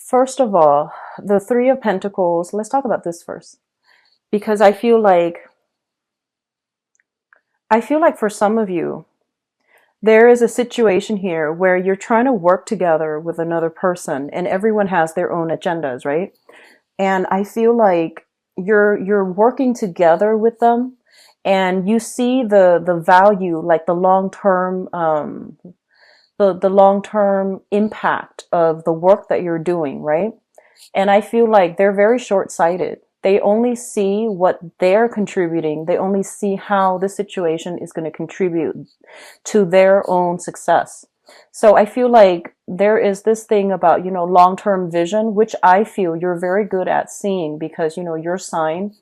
First of all, the Three of Pentacles, let's talk about this first. Because I feel like for some of you, there is a situation here where you're trying to work together with another person and everyone has their own agendas, right? And I feel like you're working together with them and you see the value, like the long-term the long-term impact of the work that you're doing, right? And I feel like they're very short-sighted. They only see what they're contributing. They only see how the situation is going to contribute to their own success. So I feel like there is this thing about, long-term vision, which I feel you're very good at seeing because, your sign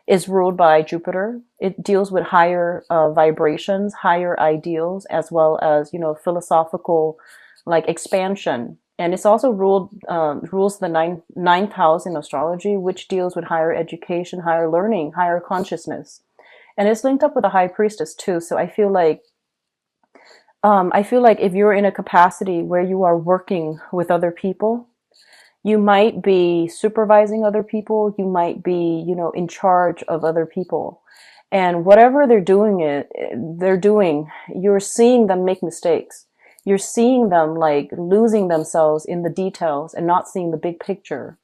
is ruled by Jupiter. It deals with higher vibrations, higher ideals, as well as, philosophical like expansion. And it's also rules the ninth house in astrology, which deals with higher education, higher learning, higher consciousness. And it's linked up with the high priestess too. So I feel like if you're in a capacity where you are working with other people, you might be supervising other people, you might be, in charge of other people. And whatever they're doing, you're seeing them make mistakes. You're seeing them like losing themselves in the details and not seeing the big picture.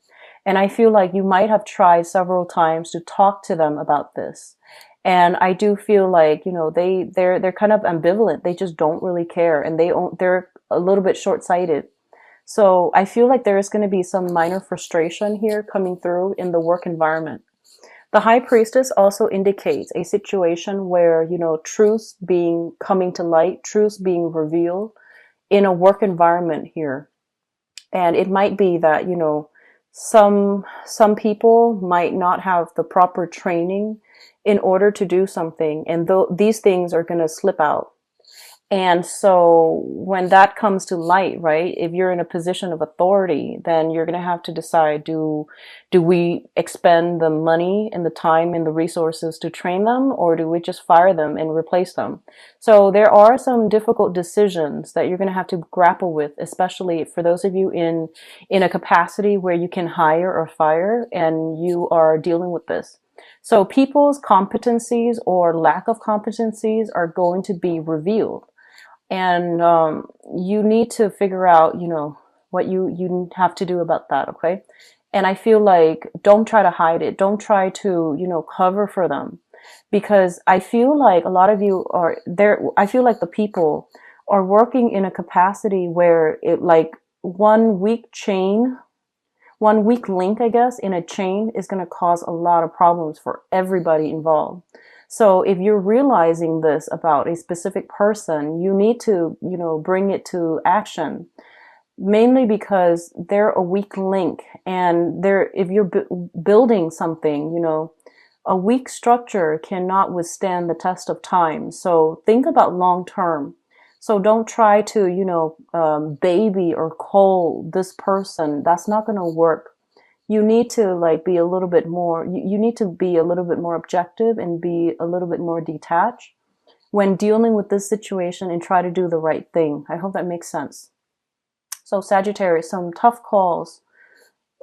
And I feel like you might have tried several times to talk to them about this. And I do feel like, they're kind of ambivalent. They just don't really care and they're a little bit short-sighted. So I feel like there is going to be some minor frustration here coming through in the work environment. The high priestess also indicates a situation where, truths being coming to light, truths being revealed in a work environment here. And it might be that, some people might not have the proper training in order to do something. And these things are going to slip out. And so when that comes to light, right, if you're in a position of authority, then you're going to have to decide, do we expend the money and the time and the resources to train them, or do we just fire them and replace them? So there are some difficult decisions that you're going to have to grapple with, especially for those of you in a capacity where you can hire or fire and you are dealing with this. So people's competencies or lack of competencies are going to be revealed. And you need to figure out, what you have to do about that, okay? And I feel like don't try to hide it. Don't try to, cover for them. Because I feel like a lot of you are there. I feel like the people are working in a capacity where it like one weak link, I guess, in a chain is going to cause a lot of problems for everybody involved. So if you're realizing this about a specific person, you need to, bring it to action, mainly because they're a weak link. And if you're building something, a weak structure cannot withstand the test of time. So think about long term. So don't try to, baby or cold this person. That's not going to work. You need to like be a little bit more, you need to be a little bit more objective and be a little bit more detached when dealing with this situation and try to do the right thing. I hope that makes sense. So Sagittarius, some tough calls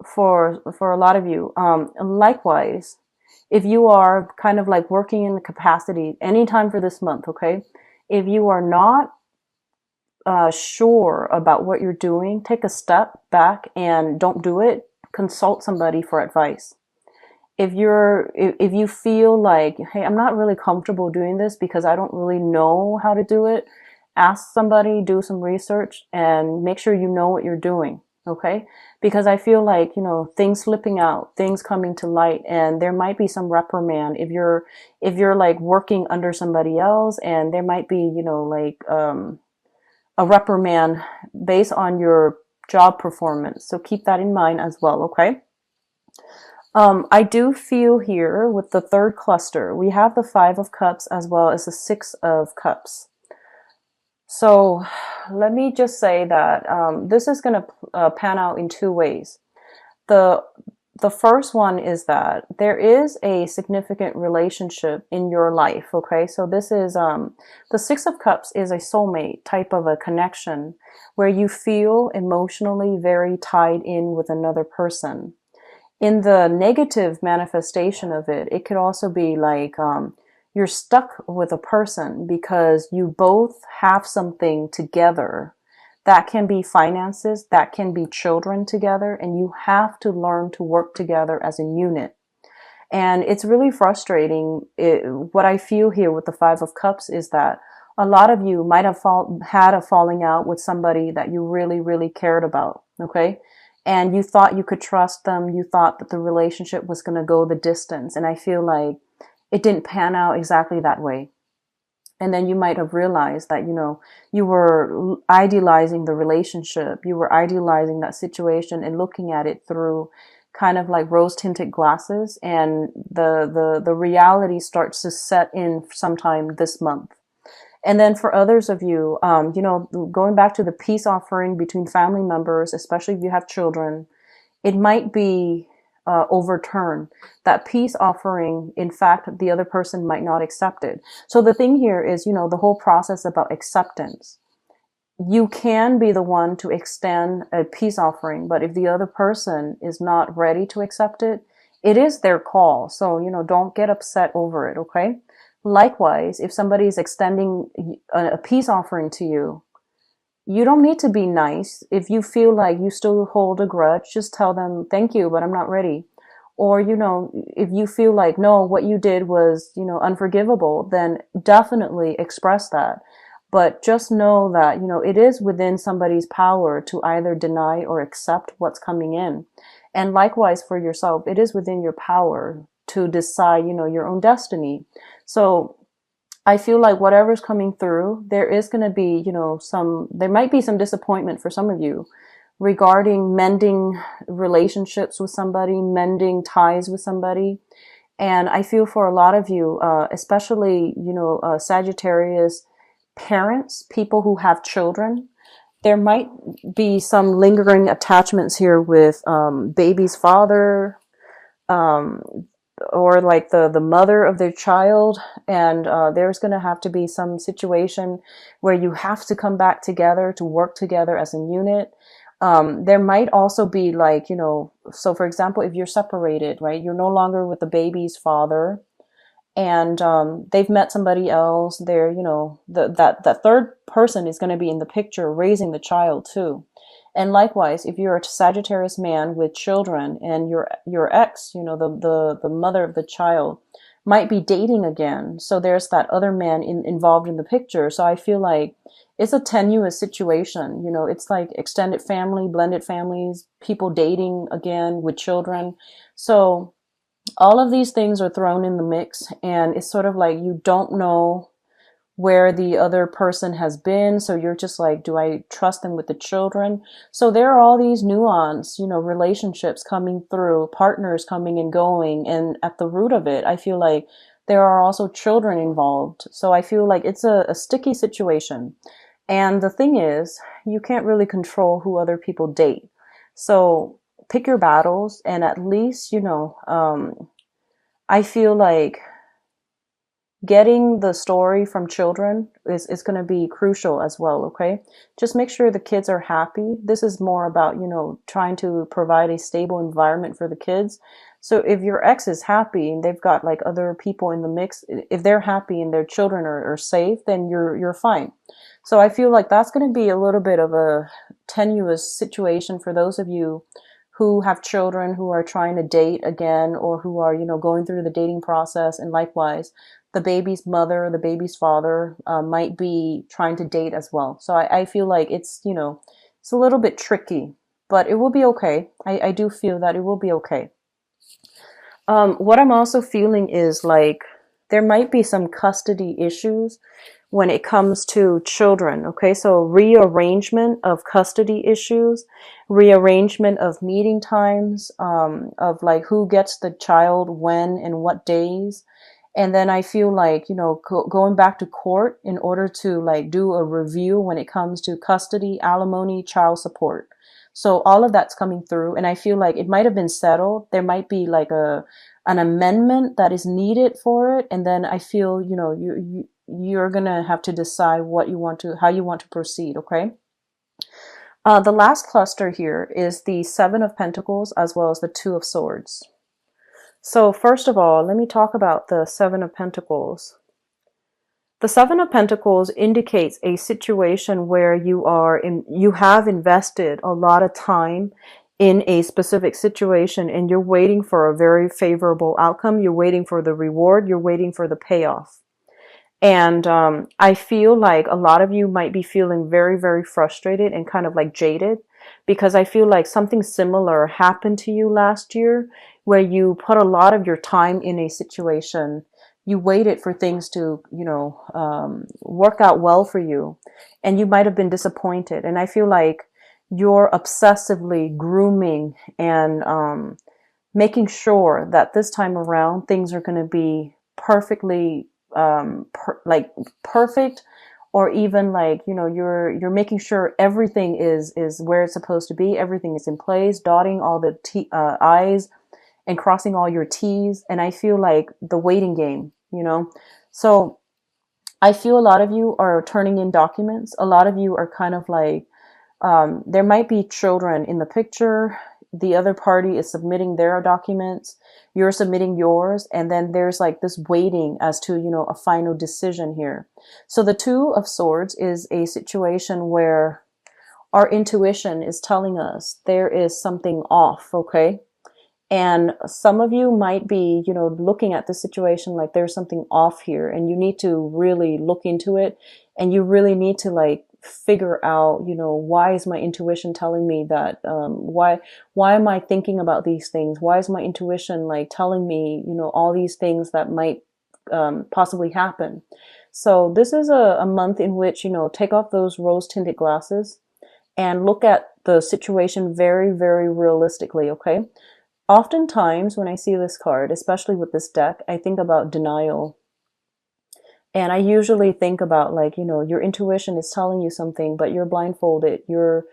for a lot of you. Likewise, if you are kind of like working in the capacity anytime for this month, okay? If you are not sure about what you're doing, take a step back and don't do it. Consult somebody for advice. If you feel like, hey, I'm not really comfortable doing this because I don't really know how to do it, ask somebody, do some research, and make sure you know what you're doing. Okay? Because I feel like, things slipping out, things coming to light, and there might be some reprimand if you're like working under somebody else, and there might be, a reprimand based on your job performance. So keep that in mind as well, okay? I do feel here with the third cluster, we have the Five of Cups as well as the Six of Cups. So let me just say that this is going to pan out in two ways. The The first one is that there is a significant relationship in your life. Okay. So this is, the Six of Cups is a soulmate type of a connection where you feel emotionally very tied in with another person. In the negative manifestation of it, it could also be like, you're stuck with a person because you both have something together. That can be finances, that can be children together, and you have to learn to work together as a unit. And it's really frustrating. What I feel here with the Five of Cups is that a lot of you might have had a falling out with somebody that you really, really cared about. Okay. And you thought you could trust them. You thought that the relationship was going to go the distance. And I feel like it didn't pan out exactly that way. And then you might have realized that, you were idealizing the relationship. You were idealizing that situation and looking at it through kind of like rose tinted glasses. And the reality starts to set in sometime this month. And then for others of you, going back to the peace offering between family members, especially if you have children, it might be overturned. That peace offering, in fact, the other person might not accept it. So the thing here is, the whole process about acceptance. You can be the one to extend a peace offering, but if the other person is not ready to accept it, it is their call. So, don't get upset over it, okay? Likewise, if somebody is extending a peace offering to you, you don't need to be nice. If you feel like you still hold a grudge, just tell them, thank you, but I'm not ready. Or, if you feel like, no, what you did was, unforgivable, then definitely express that. But just know that, it is within somebody's power to either deny or accept what's coming in. And likewise for yourself, it is within your power to decide, your own destiny. So I feel like whatever's coming through, there is going to be, there might be some disappointment for some of you regarding mending relationships with somebody, mending ties with somebody. And I feel for a lot of you, especially, Sagittarius parents, people who have children, there might be some lingering attachments here with baby's father, um, or like the mother of their child. And there's going to have to be some situation where you have to come back together to work together as a unit. There might also be like, so for example, if you're separated, right, you're no longer with the baby's father, and they've met somebody else. They're, that third person is going to be in the picture raising the child too. And likewise, if you're a Sagittarius man with children and your ex, the mother of the child might be dating again. So there's that other man involved in the picture. So I feel like it's a tenuous situation. It's like extended family, blended families, people dating again with children. So all of these things are thrown in the mix, and it's sort of like you don't know where the other person has been. So you're just like, do I trust them with the children? So there are all these nuance, relationships coming through, partners coming and going. And at the root of it, I feel like there are also children involved. So I feel like it's a sticky situation. And the thing is, you can't really control who other people date. So pick your battles, and at least, I feel like getting the story from children is going to be crucial as well. Okay. Just make sure the kids are happy. This is more about, trying to provide a stable environment for the kids. So if your ex is happy and they've got like other people in the mix, if they're happy and their children are safe, then you're fine. So I feel like that's going to be a little bit of a tenuous situation for those of you who have children who are trying to date again, or who are, going through the dating process. And likewise, the baby's mother, the baby's father might be trying to date as well. So I feel like it's, it's a little bit tricky, but it will be okay. I do feel that it will be okay. What I'm also feeling is like there might be some custody issues when it comes to children. Okay, so rearrangement of custody issues, rearrangement of meeting times, of like who gets the child when and what days. And then I feel like, going back to court in order to like do a review when it comes to custody, alimony, child support. So all of that's coming through, and I feel like it might have been settled. There might be like an amendment that is needed for it, and then I feel, you're gonna have to decide how you want to proceed. Okay. The last cluster here is the Seven of Pentacles as well as the Two of Swords. So first of all, let me talk about the Seven of Pentacles. The Seven of Pentacles indicates a situation where you have invested a lot of time in a specific situation and you're waiting for a very favorable outcome. You're waiting for the reward. You're waiting for the payoff. And I feel like a lot of you might be feeling very, very frustrated and kind of like jaded, because I feel like something similar happened to you last year where you put a lot of your time in a situation. You waited for things to, work out well for you, and you might have been disappointed. And I feel like you're obsessively grooming and making sure that this time around things are going to be perfectly perfect, or even like, you're making sure everything is where it's supposed to be. Everything is in place, dotting all the I's and crossing all your T's. And I feel like the waiting game, so I feel a lot of you are turning in documents. A lot of you are kind of like, there might be children in the picture. The other party is submitting their documents. You're submitting yours. And then there's like this waiting as to, a final decision here. So the Two of Swords is a situation where our intuition is telling us there is something off. Okay. And some of you might be, looking at the situation like there's something off here, and you need to really look into it, and you really need to like figure out, why is my intuition telling me that? Why am I thinking about these things? Why is my intuition like telling me, all these things that might possibly happen? So this is a month in which, take off those rose-tinted glasses and look at the situation very, very realistically. Okay. Oftentimes when I see this card, especially with this deck, I think about denial. And I usually think about like, your intuition is telling you something, but you're blindfolded. You're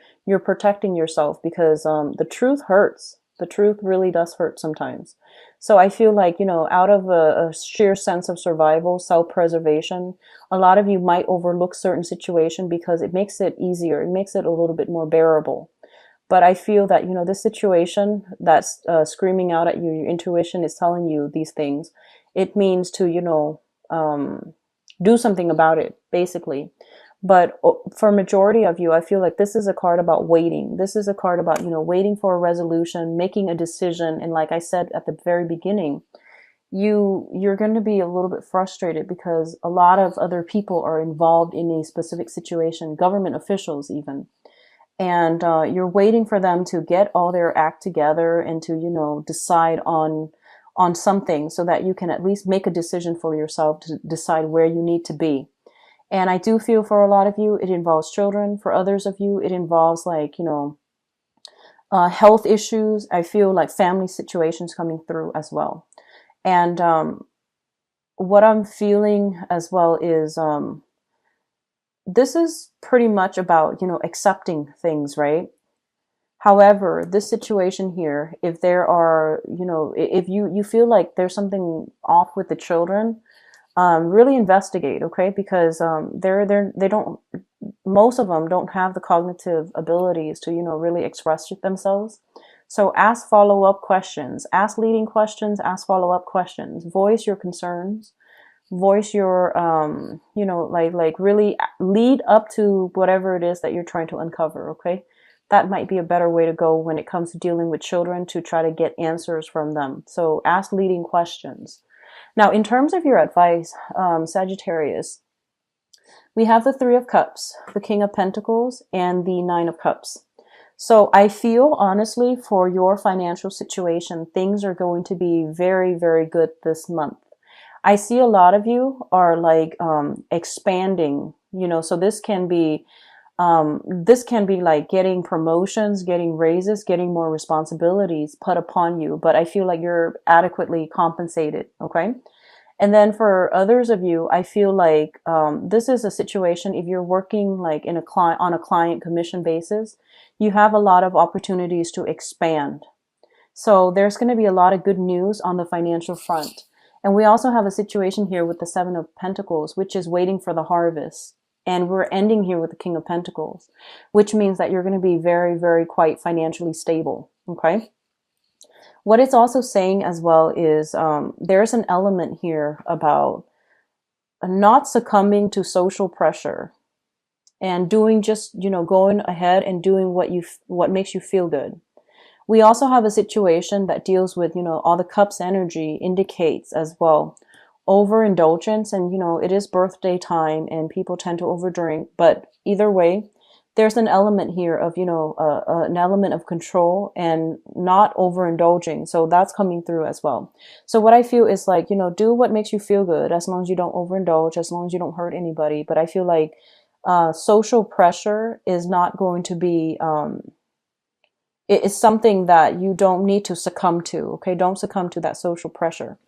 protecting yourself because the truth hurts. The truth really does hurt sometimes. So I feel like, out of a sheer sense of survival, self-preservation, a lot of you might overlook certain situation because it makes it easier. It makes it a little bit more bearable. But I feel that, this situation that's screaming out at you, your intuition is telling you these things. It means to, do something about it, basically. But for majority of you, I feel like this is a card about waiting. This is a card about, waiting for a resolution, making a decision. And like I said at the very beginning, you're going to be a little bit frustrated because a lot of other people are involved in a specific situation, government officials even. And you're waiting for them to get all their act together and to, decide on something so that you can at least make a decision for yourself to decide where you need to be. And I do feel for a lot of you, it involves children. For others of you, it involves like, health issues. I feel like family situations coming through as well. And what I'm feeling as well is this is pretty much about, accepting things, right? However, this situation here, if there are, if you feel like there's something off with the children, really investigate, okay? Because they don't, most of them don't have the cognitive abilities to, really express themselves. So ask follow-up questions, ask leading questions, ask follow-up questions, voice your concerns, voice your, like really lead up to whatever it is that you're trying to uncover, okay? That might be a better way to go when it comes to dealing with children, to try to get answers from them. So ask leading questions. Now, in terms of your advice, Sagittarius, we have the Three of Cups, the King of Pentacles, and the Nine of Cups. So I feel honestly for your financial situation, things are going to be very, very good this month. I see a lot of you are like expanding, so this can be like getting promotions, getting raises, getting more responsibilities put upon you. But I feel like you're adequately compensated. Okay. And then for others of you, I feel like this is a situation, if you're working like on a client commission basis, you have a lot of opportunities to expand. So there's going to be a lot of good news on the financial front. And we also have a situation here with the Seven of Pentacles, which is waiting for the harvest. And we're ending here with the King of Pentacles, which means that you're going to be very, very quite financially stable. Okay. What it's also saying as well is there's an element here about not succumbing to social pressure and doing just, going ahead and doing what makes you feel good. We also have a situation that deals with, all the cups energy indicates as well overindulgence, and it is birthday time and people tend to overdrink, but either way, there's an element here of, an element of control and not overindulging. So that's coming through as well. So what I feel is like, do what makes you feel good as long as you don't overindulge, as long as you don't hurt anybody. But I feel like social pressure is not going to be, it is something that you don't need to succumb to. Okay. Don't succumb to that social pressure.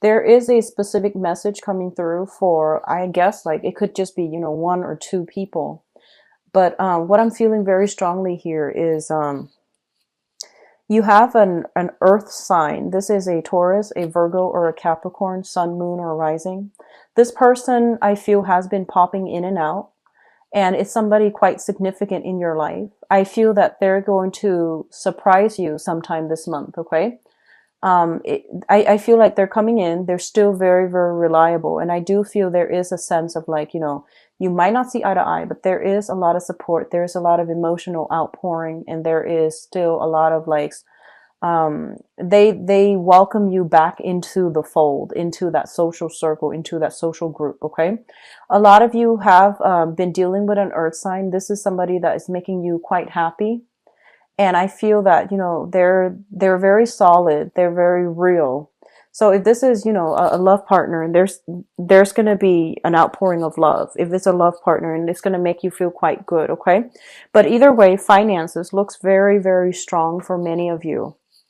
There is a specific message coming through for, I guess, like it could just be, one or two people. But what I'm feeling very strongly here is you have an earth sign. This is a Taurus, a Virgo, or a Capricorn, sun, moon, or rising. This person, I feel, has been popping in and out. And it's somebody quite significant in your life. I feel that they're going to surprise you sometime this month, okay? I feel like they're coming in. They're still very, very reliable. And I do feel there is a sense of like, you might not see eye to eye, but there is a lot of support. There's a lot of emotional outpouring. And there is still a lot of like, they welcome you back into the fold, into that social circle, into that social group. Okay. A lot of you have, been dealing with an earth sign. This is somebody that is making you quite happy. And I feel that, they're very solid. They're very real. So if this is, a love partner, and there's going to be an outpouring of love. If it's a love partner, and it's going to make you feel quite good. Okay. But either way, finances looks very, very strong for many of you.